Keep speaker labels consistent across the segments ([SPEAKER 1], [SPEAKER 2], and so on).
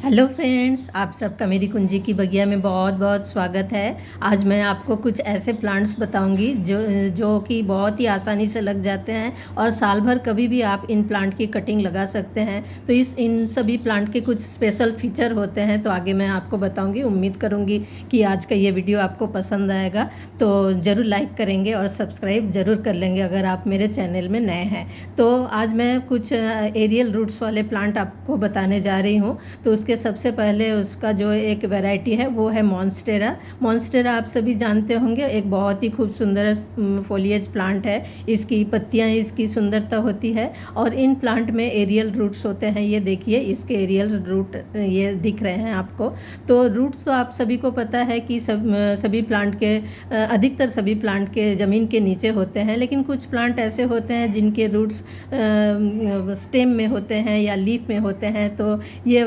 [SPEAKER 1] Hello friends, आप सबका मेरी कुंजी की बगिया में बहुत बहुत स्वागत है। आज मैं आपको कुछ ऐसे प्लांट्स बताऊंगी जो कि बहुत ही आसानी से लग जाते हैं और साल भर कभी भी आप इन प्लांट की कटिंग लगा सकते हैं। तो इन सभी प्लांट के कुछ स्पेशल फीचर होते हैं, तो आगे मैं आपको बताऊंगी। उम्मीद करूंगी कि आज का ये वीडियो आपको पसंद आएगा, तो ज़रूर लाइक करेंगे और सब्सक्राइब ज़रूर कर लेंगे अगर आप मेरे चैनल में नए हैं। तो आज मैं कुछ एरियल रूट्स वाले प्लांट आपको बताने जा रही हूँ। तो उसके सबसे पहले उसका जो एक वैरायटी है वो है मॉन्स्टेरा। मॉन्स्टेरा आप सभी जानते होंगे, एक बहुत ही खूब सुंदर फोलिएज प्लांट है। इसकी पत्तियां, इसकी सुंदरता होती है और इन प्लांट में एरियल रूट्स होते हैं। ये देखिए, इसके एरियल रूट ये दिख रहे हैं आपको। तो रूट्स तो आप सभी को पता है कि सभी प्लांट के अधिकतर सभी प्लांट के ज़मीन के नीचे होते हैं, लेकिन कुछ प्लांट ऐसे होते हैं जिनके रूट्स स्टेम में होते हैं या लीफ में होते हैं। तो ये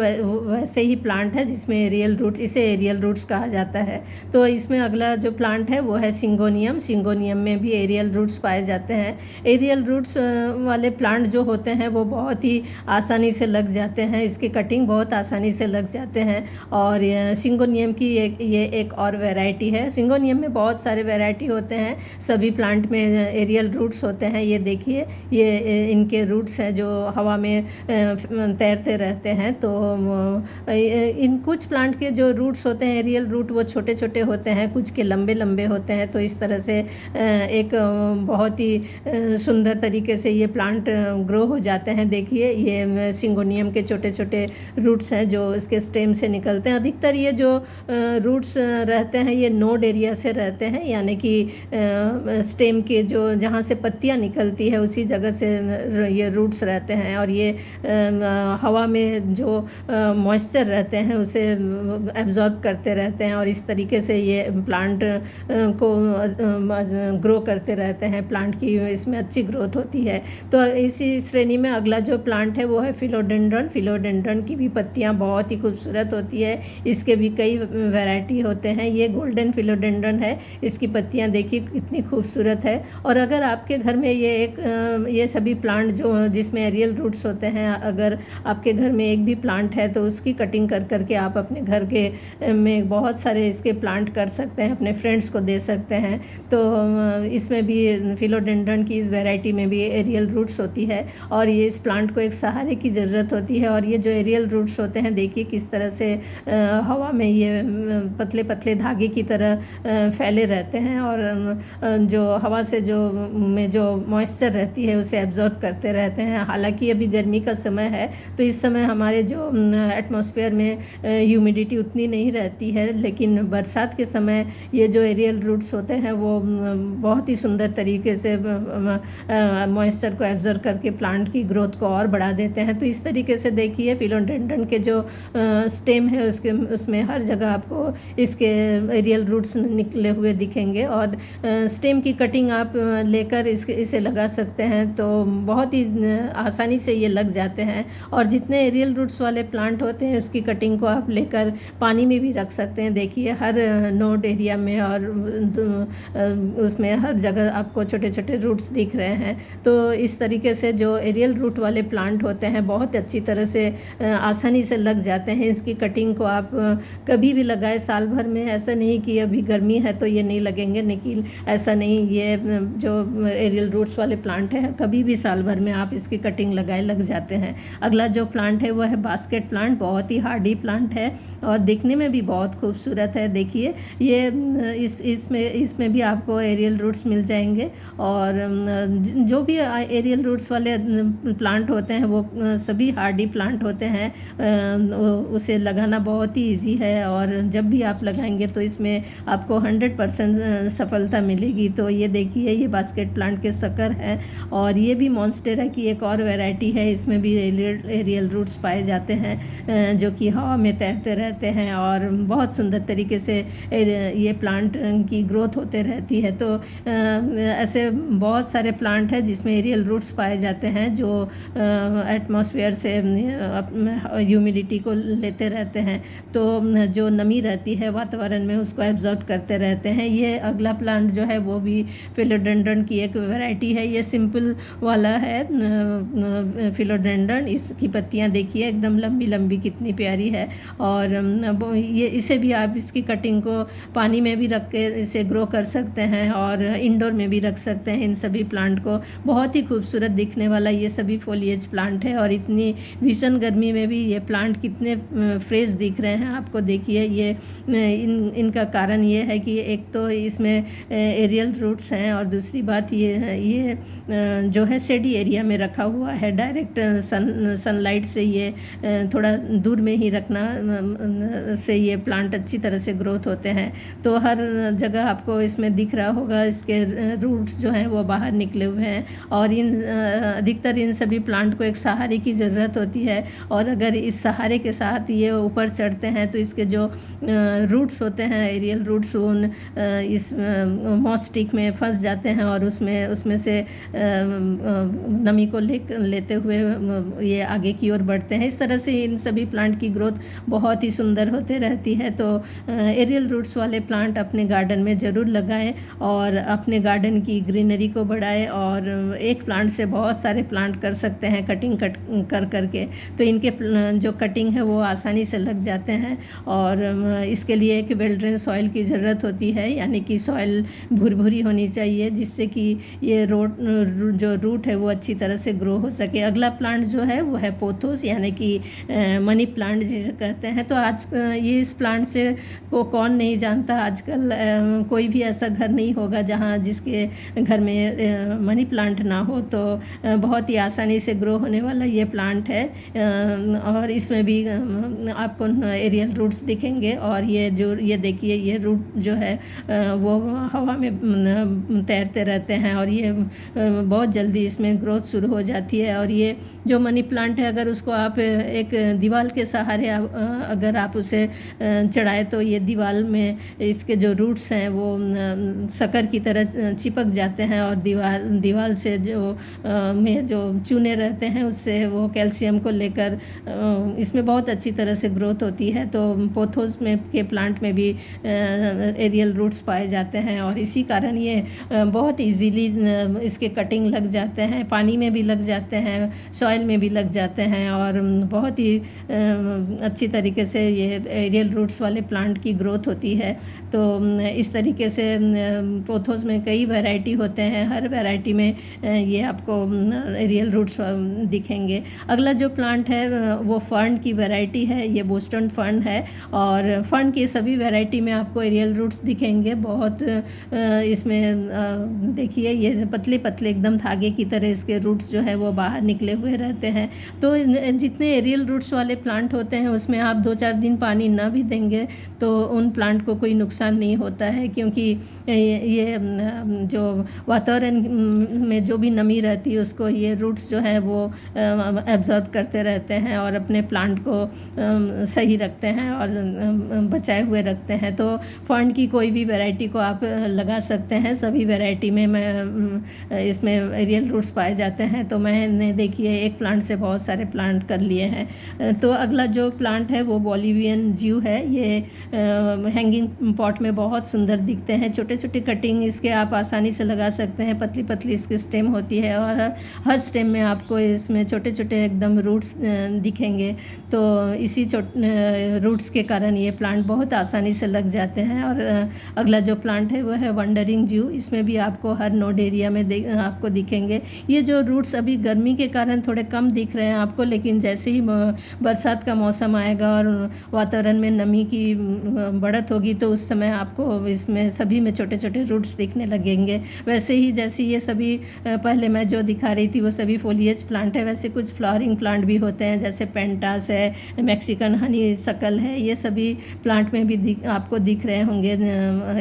[SPEAKER 1] वैसे ही प्लांट है जिसमें एरियल रूट्स, इसे एरियल रूट्स कहा जाता है। तो इसमें अगला जो प्लांट है वो है सिंगोनियम। सिंगोनियम में भी एरियल रूट्स पाए जाते हैं। एरियल रूट्स वाले प्लांट जो होते हैं वो बहुत ही आसानी से लग जाते हैं, इसकी कटिंग बहुत आसानी से लग जाते हैं। और सिंगोनियम की ये एक और वैरायटी है। सिंगोनियम में बहुत सारे वैरायटी होते हैं, सभी प्लांट में एरियल रूट्स होते हैं। ये देखिए, ये इनके रूट्स हैं जो हवा में तैरते रहते हैं। तो इन कुछ प्लांट के जो रूट्स होते हैं, एरियल रूट, वो छोटे छोटे होते हैं, कुछ के लंबे लंबे होते हैं। तो इस तरह से एक बहुत ही सुंदर तरीके से ये प्लांट ग्रो हो जाते हैं। देखिए, ये सिंगोनियम के छोटे छोटे रूट्स हैं जो इसके स्टेम से निकलते हैं। अधिकतर ये जो रूट्स रहते हैं ये नोड एरिया से रहते हैं, यानी कि स्टेम के जो जहाँ से पत्तियाँ निकलती है उसी जगह से ये रूट्स रहते हैं। और ये हवा में जो मॉइस्चर रहते हैं उसे एब्जॉर्ब करते रहते हैं और इस तरीके से ये प्लांट को ग्रो करते रहते हैं। प्लांट की इसमें अच्छी ग्रोथ होती है। तो इसी श्रेणी में अगला जो प्लांट है वो है फिलोडेंड्रन। फिलोडेंड्रन की भी पत्तियां बहुत ही खूबसूरत होती है। इसके भी कई वैरायटी होते हैं। ये गोल्डन फिलोडेंड्रन है, इसकी पत्तियां देखिए कितनी खूबसूरत है। और अगर आपके घर में ये सभी प्लांट जो जिसमें एरियल रूट्स होते हैं, अगर आपके घर में एक भी प्लांट है तो उसकी कटिंग कर करके आप अपने घर के में बहुत सारे इसके प्लांट कर सकते हैं, अपने फ्रेंड्स को दे सकते हैं। तो इसमें भी फिलोडेंड्रन की इस वैरायटी में भी एरियल रूट्स होती है और ये इस प्लांट को एक सहारे की ज़रूरत होती है। और ये जो एरियल रूट्स होते हैं, देखिए किस तरह से हवा में ये पतले पतले धागे की तरह फैले रहते हैं और जो हवा से जो मॉइस्चर रहती है उसे एब्जॉर्ब करते रहते हैं। हालांकि अभी गर्मी का समय है तो इस समय हमारे जो एटमॉस्फेयर में ह्यूमिडिटी उतनी नहीं रहती है, लेकिन बरसात के समय ये जो एरियल रूट्स होते हैं वो बहुत ही सुंदर तरीके से मॉइस्चर को एब्जॉर्ब करके प्लांट की ग्रोथ को और बढ़ा देते हैं। तो इस तरीके से देखिए, फिलोडेंड्रन के जो स्टेम है उसमें हर जगह आपको इसके एरियल रूट्स निकले हुए दिखेंगे और स्टेम की कटिंग आप लेकर इसे लगा सकते हैं। तो बहुत ही आसानी से ये लग जाते हैं। और जितने एरियल रूट्स वाले प्लांट होते हैं उसकी कटिंग को आप लेकर पानी में भी रख सकते हैं। देखिए, हर नोड एरिया में और उसमें हर जगह आपको छोटे छोटे रूट्स दिख रहे हैं। तो इस तरीके से जो एरियल रूट वाले प्लांट होते हैं बहुत अच्छी तरह से आसानी से लग जाते हैं। इसकी कटिंग को आप कभी भी लगाए साल भर में, ऐसा नहीं कि अभी गर्मी है तो ये नहीं लगेंगे, लेकिन ऐसा नहीं, ये जो एरियल रूट्स वाले प्लांट हैं कभी भी साल भर में आप इसकी कटिंग लगाए लग जाते हैं। अगला जो प्लांट है वो है बास्केट प्लांट। बहुत ही हार्डी प्लांट है और दिखने में भी बहुत खूबसूरत है। देखिए, ये इसमें भी आपको एरियल रूट्स मिल जाएंगे और जो भी एरियल रूट्स वाले प्लांट होते हैं वो सभी हार्डी प्लांट होते हैं। उसे लगाना बहुत ही ईजी है और जब भी आप लगाएंगे तो इसमें आपको 100% सफलता मिलेगी। तो ये देखिए, ये बास्केट प्लांट के सकर हैं और ये भी मॉन्स्टेरा की एक और वैरायटी है। इसमें भी एरियल रूट्स पाए जाते हैं जो कि हवा में तैरते रहते हैं और बहुत सुंदर तरीके से ये प्लांट की ग्रोथ होते रहती है। तो ऐसे बहुत सारे प्लांट हैं जिसमें एरियल रूट्स पाए जाते हैं जो एटमॉस्फेयर से ह्यूमिडिटी को लेते रहते हैं। तो जो नमी रहती है वातावरण में उसको एब्जॉर्ब करते रहते हैं। ये अगला प्लांट जो है वो भी फिलोडेंड्रन की एक वैरायटी है। ये सिंपल वाला है फिलोडेंड्रन। इसकी पत्तियां देखिए एकदम लंबी लंबी कितनी प्यारी है। और ये इसे भी आप इसकी कटिंग को पानी में भी रख के इसे ग्रो कर सकते हैं और इंडोर में भी रख सकते हैं। इन सभी प्लांट को बहुत ही खूबसूरत दिखने वाला ये सभी फोलिएज प्लांट है। और इतनी भीषण गर्मी में भी ये प्लांट कितने फ्रेश दिख रहे हैं आपको। देखिए ये इनका कारण ये है कि एक तो इसमें एरियल रूट्स हैं और दूसरी बात ये जो है शेडी एरिया में रखा हुआ है। डायरेक्ट सनलाइट से ये थोड़ा दूर में ही रखना से ये प्लांट अच्छी तरह से ग्रोथ होते हैं। तो हर जगह आपको इसमें दिख रहा होगा इसके रूट्स जो हैं वो बाहर निकले हुए हैं। और अधिकतर इन सभी प्लांट को एक सहारे की ज़रूरत होती है। और अगर इस सहारे के साथ ये ऊपर चढ़ते हैं तो इसके जो रूट्स होते हैं एरियल रूट्स उन इस मॉस स्टिक में फंस जाते हैं और उसमें से नमी को लेते हुए ये आगे की ओर बढ़ते हैं। इस तरह से इन सभी प्लांट की ग्रोथ बहुत ही सुंदर होते रहती है। तो एरियल रूट्स वाले प्लांट अपने गार्डन में ज़रूर लगाएं और अपने गार्डन की ग्रीनरी को बढ़ाएं। और एक प्लांट से बहुत सारे प्लांट कर सकते हैं कटिंग कर करके। तो इनके जो कटिंग है वो आसानी से लग जाते हैं। और इसके लिए एक वेल ड्रेन सॉइल की ज़रूरत होती है, यानी कि सॉइल भुरभुरी होनी चाहिए जिससे कि ये जो रूट है वो अच्छी तरह से ग्रो हो सके। अगला प्लांट जो है वो है पोथोस, यानी कि मनी प्लांट जिसे कहते हैं। तो आज ये इस प्लांट से को कौन नहीं जानता। आजकल कोई भी ऐसा घर नहीं होगा जहाँ जिसके घर में मनी प्लांट ना हो। तो बहुत ही आसानी से ग्रो होने वाला ये प्लांट है। और इसमें भी आपको एरियल रूट्स दिखेंगे। और ये देखिए ये रूट जो है वो हवा में तैरते रहते हैं और ये बहुत जल्दी इसमें ग्रोथ शुरू हो जाती है। और ये जो मनी प्लांट है अगर उसको आप एक दीवार के सहारे अगर आप उसे चढ़ाए तो ये दीवार में इसके जो रूट्स हैं वो शक्कर की तरह चिपक जाते हैं। और दीवार से में जो चूने रहते हैं उससे वो कैल्शियम को लेकर इसमें बहुत अच्छी तरह से ग्रोथ होती है। तो पोथोस में के प्लांट में भी एरियल रूट्स पाए जाते हैं और इसी कारण ये बहुत इजीली इसके कटिंग लग जाते हैं, पानी में भी लग जाते हैं, सॉइल में भी लग जाते हैं। और बहुत ही अच्छी तरीके से ये एरियल रूट्स वाले प्लांट की ग्रोथ होती है। तो इस तरीके से पोथोस में कई वैरायटी होते हैं, हर वैरायटी में ये आपको एरियल रूट्स दिखेंगे। अगला जो प्लांट है वो फर्न की वैरायटी है, ये बोस्टन फर्न है। और फर्न की सभी वैरायटी में आपको एरियल रूट्स दिखेंगे। बहुत इसमें देखिए ये पतले पतले एकदम धागे की तरह इसके रूट्स जो है वो बाहर निकले हुए रहते हैं। तो जितने एरियल रूट्स वाले प्लांट होते हैं उसमें आप 2-4 दिन पानी ना भी देंगे तो उन प्लांट को कोई नुकसान नहीं होता है, क्योंकि ये जो वातावरण में जो भी नमी रहती है उसको ये रूट्स जो है वो एब्जॉर्ब करते रहते हैं और अपने प्लांट को सही रखते हैं और बचाए हुए रखते हैं। तो फर्न की कोई भी वैरायटी को आप लगा सकते हैं। सभी वैरायटी में इसमें एरियल रूट्स पाए जाते हैं। तो मैंने देखिए एक प्लांट से बहुत सारे प्लांट कर लिए हैं। तो अगला जो प्लांट है वो बोलिवियन ज्यू है। ये हैंगिंग पॉट में बहुत सुंदर दिखते हैं। छोटे छोटे कटिंग इसके आप आसानी से लगा सकते हैं। पतली पतली इसकी स्टेम होती है और हर स्टेम में आपको इसमें छोटे छोटे एकदम रूट्स दिखेंगे। तो इसी रूट्स के कारण ये प्लांट बहुत आसानी से लग जाते हैं। और अगला जो प्लांट है वो है वंडरिंग ज्यू। इसमें भी आपको हर नोड एरिया में आपको दिखेंगे। ये जो रूट्स अभी गर्मी के कारण थोड़े कम दिख रहे हैं आपको, लेकिन जैसे ही बरसात का मौसम आएगा और वातावरण में नमी की बढ़त होगी तो उस समय आपको इसमें सभी में छोटे छोटे रूट्स दिखने लगेंगे। वैसे ही जैसे ये सभी पहले मैं जो दिखा रही थी वो सभी फोलिएज प्लांट है, वैसे कुछ फ्लावरिंग प्लांट भी होते हैं जैसे पेंटास है, मैक्सिकन हनी सकल है। ये सभी प्लांट में भी आपको दिख रहे होंगे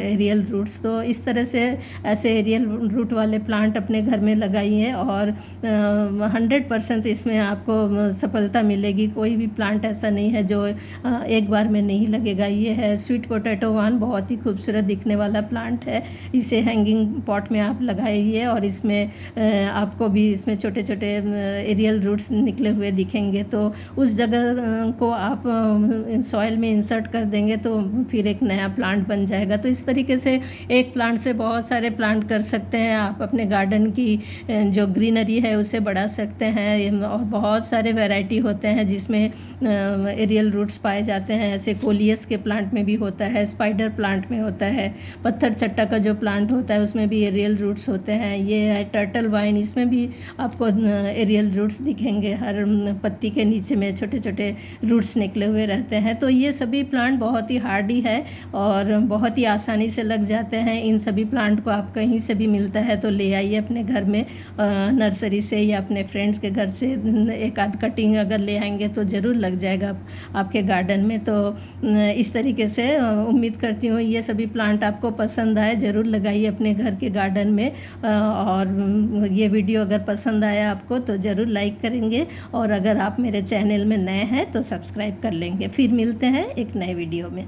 [SPEAKER 1] एरियल रूट्स। तो इस तरह से ऐसे एरियल रूट वाले प्लांट अपने घर में लगाइए और 100% इसमें आपको सफलता मिलेगी। कोई भी प्लांट ऐसा नहीं है जो एक बार में नहीं लगेगा। ये है स्वीट पोटैटो वन, बहुत ही खूबसूरत दिखने वाला प्लांट है। इसे हैंगिंग पॉट में आप लगाइए और इसमें आपको भी इसमें छोटे छोटे एरियल रूट्स निकले हुए दिखेंगे। तो उस जगह को आप सॉइल में इंसर्ट कर देंगे तो फिर एक नया प्लांट बन जाएगा। तो इस तरीके से एक प्लांट से बहुत सारे प्लांट कर सकते हैं। आप अपने गार्डन की जो ग्रीनरी है उसे बढ़ा सकते हैं। और बहुत सारे वैरायटी होते हैं जिसमें एरियल रूट्स पाए जाते हैं। ऐसे कोलियस के प्लांट में भी होता है, स्पाइडर प्लांट में होता है, पत्थर चट्टा का जो प्लांट होता है उसमें भी एरियल रूट्स होते हैं। ये है टर्टल वाइन, इसमें भी आपको एरियल रूट्स दिखेंगे, हर पत्ती के नीचे में छोटे छोटे रूट्स निकले हुए रहते हैं। तो ये सभी प्लांट बहुत ही हार्डी है और बहुत ही आसानी से लग जाते हैं। इन सभी प्लांट को आप कहीं से भी मिलता है तो ले आइए अपने घर में, नर्सरी से या अपने फ्रेंड्स के घर से एक आध कटिंग अगर ले आएंगे तो ज़रूर लग जाएगा आपके गार्डन में। तो इस तरीके से उम्मीद करती हूँ ये सभी प्लांट आपको पसंद आए, ज़रूर लगाइए अपने घर के गार्डन में। और ये वीडियो अगर पसंद आया आपको तो ज़रूर लाइक करेंगे, और अगर आप मेरे चैनल में नए हैं तो सब्सक्राइब कर लेंगे। फिर मिलते हैं एक नए वीडियो में।